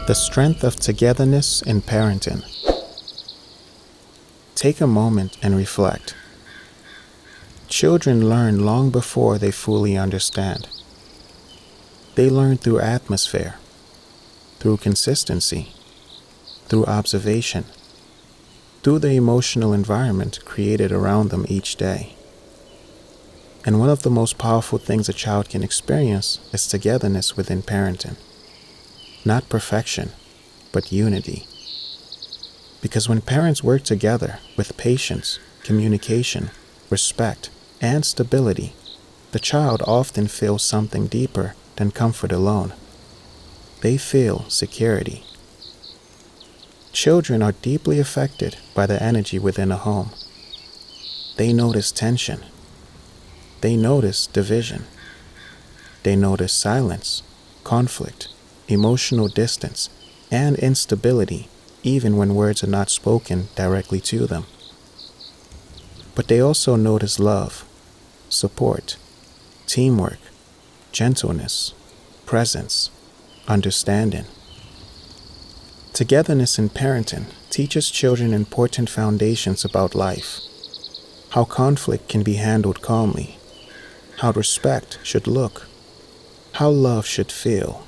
The strength of togetherness in parenting. Take a moment and reflect. Children learn long before they fully understand. They learn through atmosphere, through consistency, through observation, through the emotional environment created around them each day. And one of the most powerful things a child can experience is togetherness within parenting. Not perfection, but unity. Because when parents work together with patience, communication, respect, and stability, the child often feels something deeper than comfort alone. They feel security. Children are deeply affected by the energy within a home. They notice tension. They notice division. They notice silence, conflict, emotional distance, and instability, even when words are not spoken directly to them. But they also notice love, support, teamwork, gentleness, presence, understanding. Togetherness in parenting teaches children important foundations about life: how conflict can be handled calmly, how respect should look, how love should feel,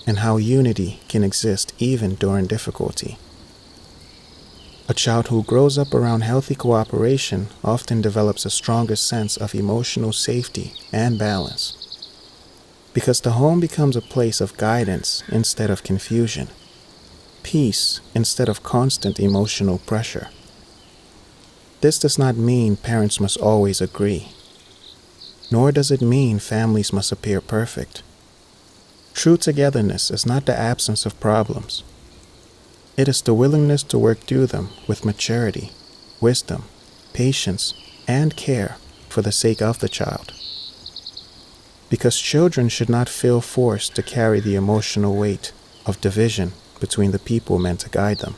and how unity can exist even during difficulty. A child who grows up around healthy cooperation often develops a stronger sense of emotional safety and balance, because the home becomes a place of guidance instead of confusion, peace instead of constant emotional pressure. This does not mean parents must always agree, nor does it mean families must appear perfect. True togetherness is not the absence of problems. It is the willingness to work through them with maturity, wisdom, patience, and care for the sake of the child. Because children should not feel forced to carry the emotional weight of division between the people meant to guide them.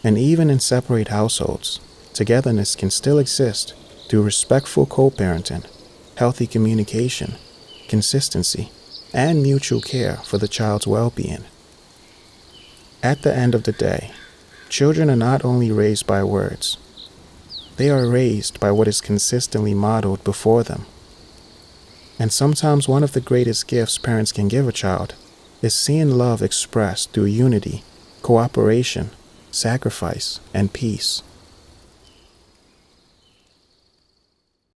And even in separate households, togetherness can still exist through respectful co-parenting, healthy communication, consistency, and mutual care for the child's well-being. At the end of the day, children are not only raised by words, they are raised by what is consistently modeled before them. And sometimes one of the greatest gifts parents can give a child is seeing love expressed through unity, cooperation, sacrifice, and peace.